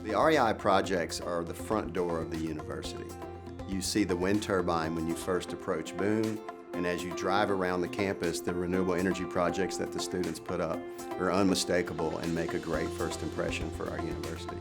The REI projects are the front door of the university. You see the wind turbine when you first approach Boone, and as you drive around the campus, the renewable energy projects that the students put up are unmistakable and make a great first impression for our university.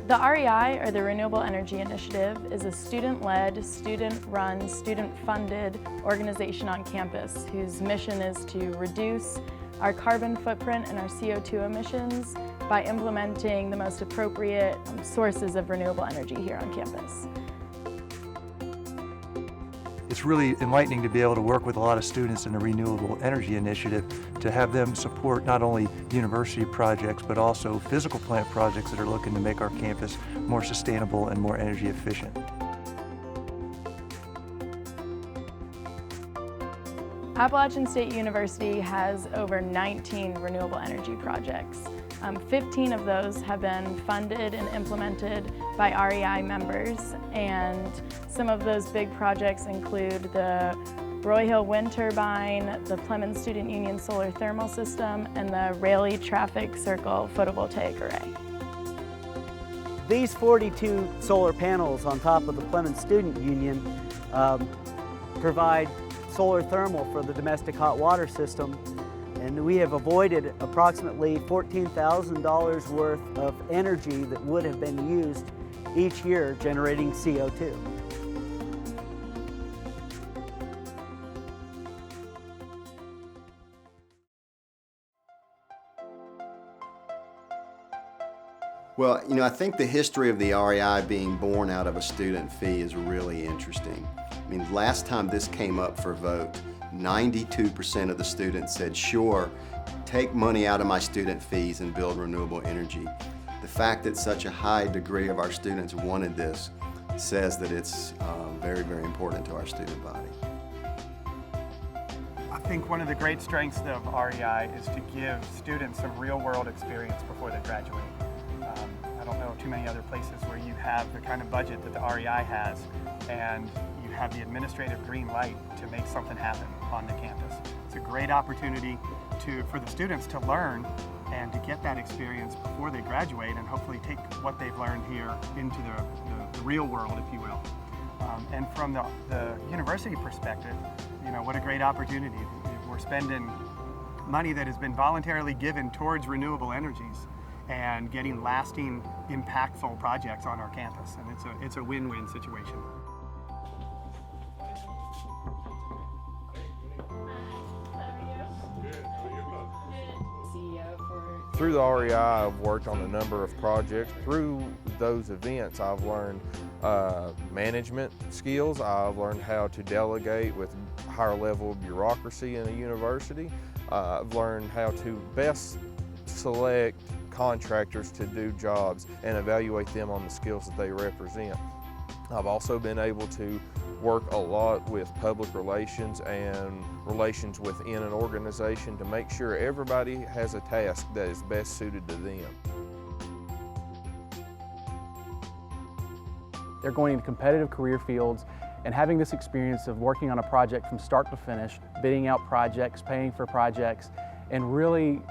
The REI, or the Renewable Energy Initiative, is a student-led, student-run, student-funded organization on campus whose mission is to reduce our carbon footprint and our CO2 emissions by implementing the most appropriate sources of renewable energy here on campus. It's really enlightening to be able to work with a lot of students in the Renewable Energy Initiative to have them support not only university projects but also physical plant projects that are looking to make our campus more sustainable and more energy efficient. Appalachian State University has over 19 renewable energy projects. 15 of those have been funded and implemented by REI members, and some of those big projects include the Roy Hill Wind Turbine, the Pittman Student Union Solar Thermal System, and the Raleigh Traffic Circle Photovoltaic Array. These 42 solar panels on top of the Pittman Student Union provide solar thermal for the domestic hot water system, and we have avoided approximately $14,000 worth of energy that would have been used each year generating CO2. Well, I think the history of the REI being born out of a student fee is really interesting. Last time this came up for vote, 92% of the students said, sure, take money out of my student fees and build renewable energy. The fact that such a high degree of our students wanted this says that it's very, very important to our student body. I think one of the great strengths of REI is to give students some real-world experience before they graduate. I don't know too many other places where you have the kind of budget that the REI has, and you have the administrative green light to make something happen on the campus. It's a great opportunity for the students to learn and to get that experience before they graduate, and hopefully take what they've learned here into the real world, if you will. And from the university perspective, what a great opportunity. We're spending money that has been voluntarily given towards renewable energies and getting lasting, impactful projects on our campus, and it's a win-win situation. Through the REI, I've worked on a number of projects. Through those events, I've learned management skills. I've learned how to delegate with higher level bureaucracy in a university. I've learned how to best select contractors to do jobs and evaluate them on the skills that they represent. I've also been able to work a lot with public relations and relations within an organization to make sure everybody has a task that is best suited to them. They're going into competitive career fields, and having this experience of working on a project from start to finish, bidding out projects, paying for projects, and really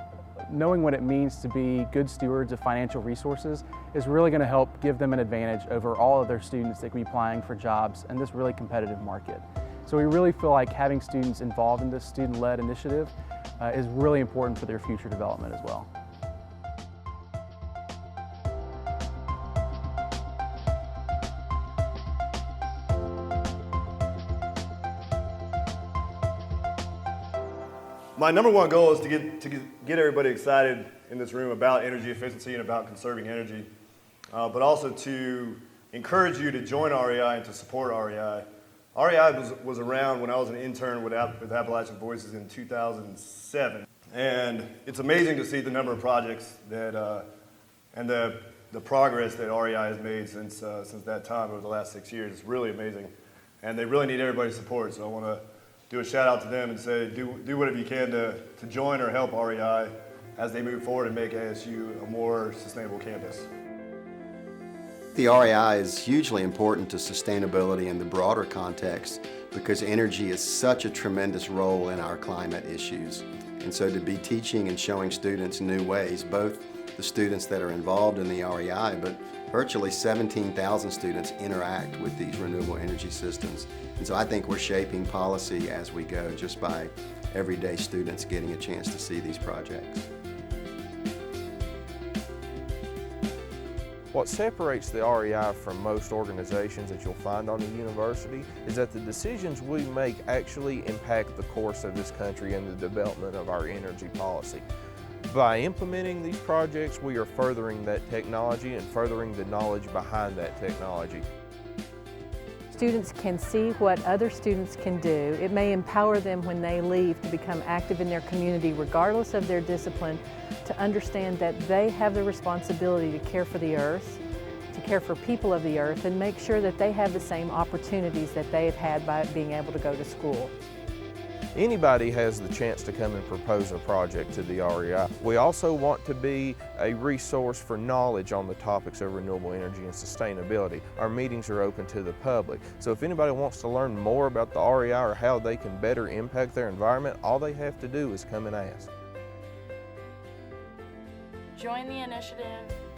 knowing what it means to be good stewards of financial resources is really going to help give them an advantage over all of their students that could be applying for jobs in this really competitive market. So we really feel like having students involved in this student-led initiative is really important for their future development as well. My number one goal is to get everybody excited in this room about energy efficiency and about conserving energy, but also to encourage you to join REI and to support REI. REI was around when I was an intern with Appalachian Voices in 2007, and it's amazing to see the number of projects that and the progress that REI has made since that time over the last 6 years. It's really amazing, and they really need everybody's support. So I want to do a shout out to them and say do whatever you can to join or help REI as they move forward and make ASU a more sustainable campus. The REI is hugely important to sustainability in the broader context because energy is such a tremendous role in our climate issues. And so to be teaching and showing students new ways, both the students that are involved in the REI, but virtually 17,000 students interact with these renewable energy systems. And so I think we're shaping policy as we go just by everyday students getting a chance to see these projects. What separates the REI from most organizations that you'll find on the university is that the decisions we make actually impact the course of this country and the development of our energy policy. By implementing these projects, we are furthering that technology and furthering the knowledge behind that technology. Students can see what other students can do. It may empower them when they leave to become active in their community regardless of their discipline, to understand that they have the responsibility to care for the earth, to care for people of the earth, and make sure that they have the same opportunities that they have had by being able to go to school. Anybody has the chance to come and propose a project to the REI. We also want to be a resource for knowledge on the topics of renewable energy and sustainability. Our meetings are open to the public, so if anybody wants to learn more about the REI or how they can better impact their environment, all they have to do is come and ask. Join the initiative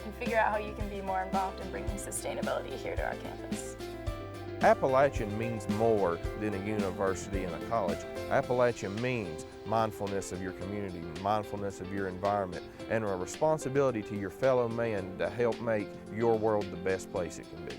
and figure out how you can be more involved in bringing sustainability here to our campus. Appalachian means more than a university and a college. Appalachian means mindfulness of your community, mindfulness of your environment, and a responsibility to your fellow man to help make your world the best place it can be.